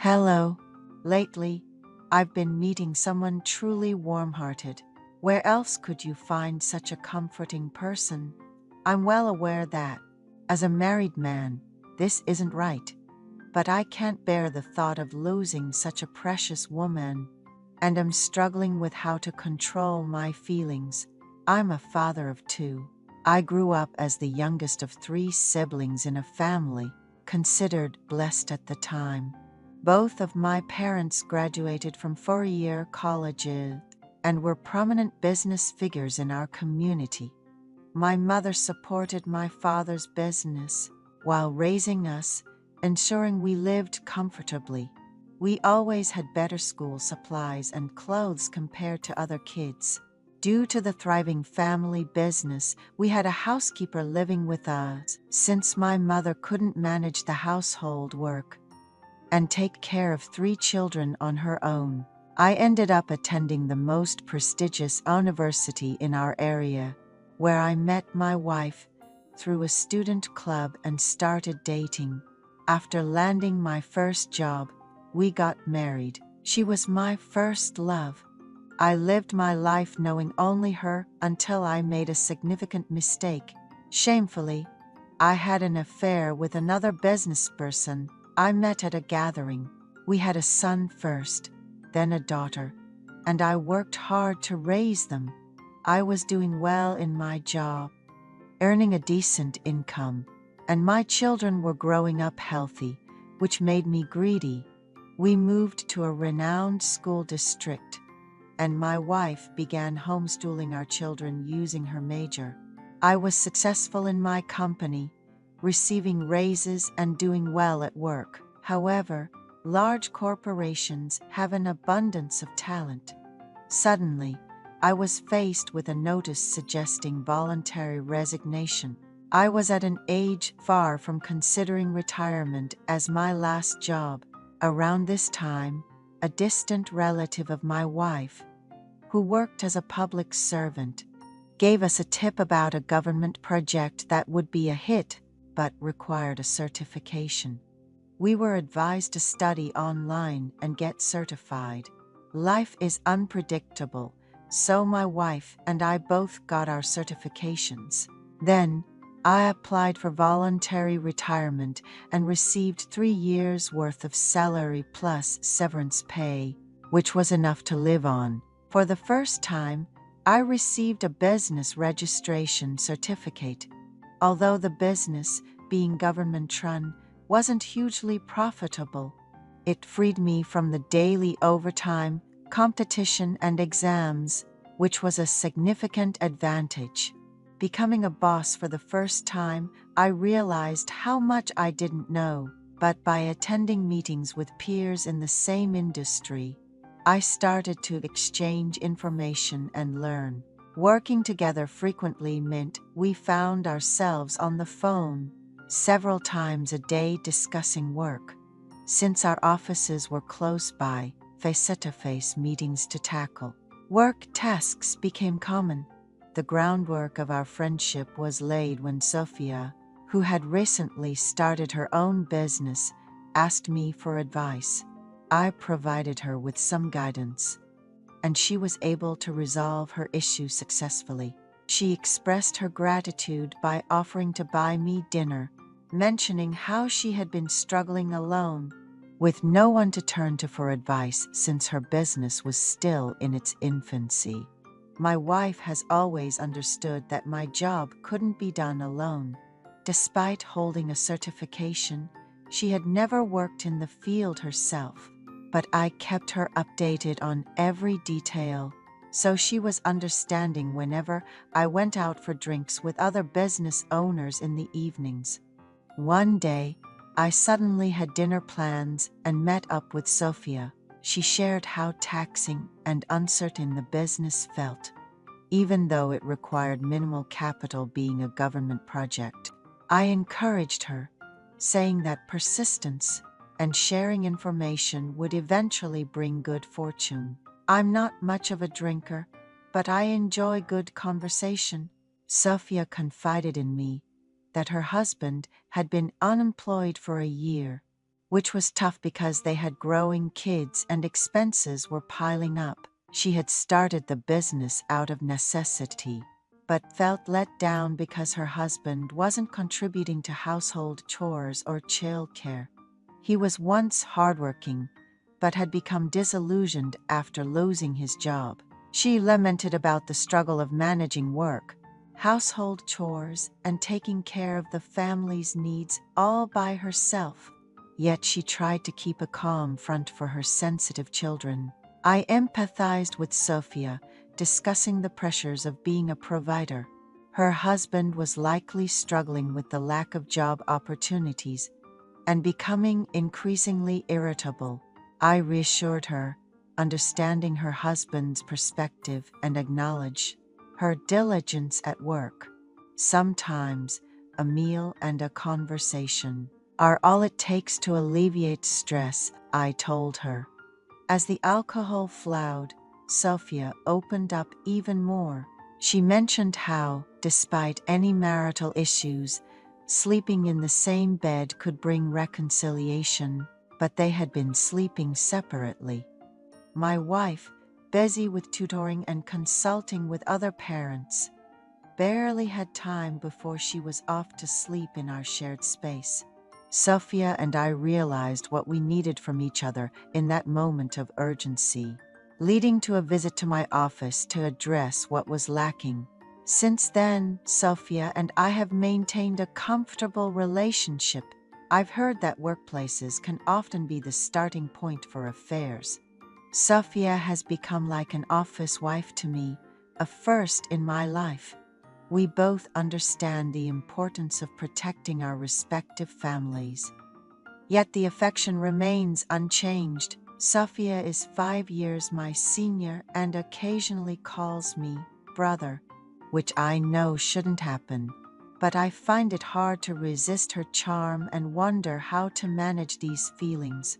Hello. Lately, I've been meeting someone truly warm-hearted. Where else could you find such a comforting person? I'm well aware that, as a married man, this isn't right. But I can't bear the thought of losing such a precious woman, and am struggling with how to control my feelings. I'm a father of two. I grew up as the youngest of three siblings in a family considered blessed at the time. Both of my parents graduated from four-year colleges and were prominent business figures in our community. My mother supported my father's business while raising us, ensuring we lived comfortably. We always had better school supplies and clothes compared to other kids. Due to the thriving family business, we had a housekeeper living with us since my mother couldn't manage the household work and take care of three children on her own. I ended up attending the most prestigious university in our area, where I met my wife through a student club and started dating. After landing my first job, we got married. She was my first love. I lived my life knowing only her until I made a significant mistake. Shamefully, I had an affair with another businessperson I met at a gathering. We had a son first, then a daughter, and I worked hard to raise them. I was doing well in my job, earning a decent income, and my children were growing up healthy, which made me greedy. We moved to a renowned school district, and my wife began homeschooling our children using her major. I was successful in my company, receiving raises and doing well at work. However, large corporations have an abundance of talent. Suddenly, I was faced with a notice suggesting voluntary resignation. I was at an age far from considering retirement as my last job. Around this time, a distant relative of my wife, who worked as a public servant, gave us a tip about a government project that would be a hit but required a certification. We were advised to study online and get certified. Life is unpredictable, so my wife and I both got our certifications. Then, I applied for voluntary retirement and received 3 years' worth of salary plus severance pay, which was enough to live on. For the first time, I received a business registration certificate. Although the business, being government-run, wasn't hugely profitable, it freed me from the daily overtime, competition, and exams, which was a significant advantage. Becoming a boss for the first time, I realized how much I didn't know, but by attending meetings with peers in the same industry, I started to exchange information and learn. Working together frequently meant we found ourselves on the phone several times a day discussing work. Since our offices were close by, face-to-face meetings to tackle work tasks became common. The groundwork of our friendship was laid when Sophia, who had recently started her own business, asked me for advice. I provided her with some guidance, and she was able to resolve her issue successfully. She expressed her gratitude by offering to buy me dinner, mentioning how she had been struggling alone, with no one to turn to for advice since her business was still in its infancy. My wife has always understood that my job couldn't be done alone. Despite holding a certification, she had never worked in the field herself, but I kept her updated on every detail, so she was understanding whenever I went out for drinks with other business owners in the evenings. One day, I suddenly had dinner plans and met up with Sophia. She shared how taxing and uncertain the business felt, even though it required minimal capital being a government project. I encouraged her, saying that persistence and sharing information would eventually bring good fortune. I'm not much of a drinker, but I enjoy good conversation. Sophia confided in me that her husband had been unemployed for a year which was tough because they had growing kids and expenses were piling up. She had started the business out of necessity, but felt let down because her husband wasn't contributing to household chores or childcare. He was once hardworking, but had become disillusioned after losing his job. She lamented about the struggle of managing work, household chores, and taking care of the family's needs all by herself. Yet she tried to keep a calm front for her sensitive children. I empathized with Sophia, discussing the pressures of being a provider. Her husband was likely struggling with the lack of job opportunities and becoming increasingly irritable. I reassured her, understanding her husband's perspective and acknowledged her diligence at work. Sometimes a meal and a conversation are all it takes to alleviate stress, I told her. As the alcohol flowed, Sophia opened up even more. She mentioned how, despite any marital issues, sleeping in the same bed could bring reconciliation, but they had been sleeping separately. My wife, busy with tutoring and consulting with other parents, barely had time before she was off to sleep in our shared space. Sophia and I realized what we needed from each other in that moment of urgency, leading to a visit to my office to address what was lacking. Since then, Sophia and I have maintained a comfortable relationship. I've heard that workplaces can often be the starting point for affairs. Sophia has become like an office wife to me, a first in my life. We both understand the importance of protecting our respective families. Yet the affection remains unchanged. Sophia is 5 years my senior and occasionally calls me brother, which I know shouldn't happen. But I find it hard to resist her charm and wonder how to manage these feelings.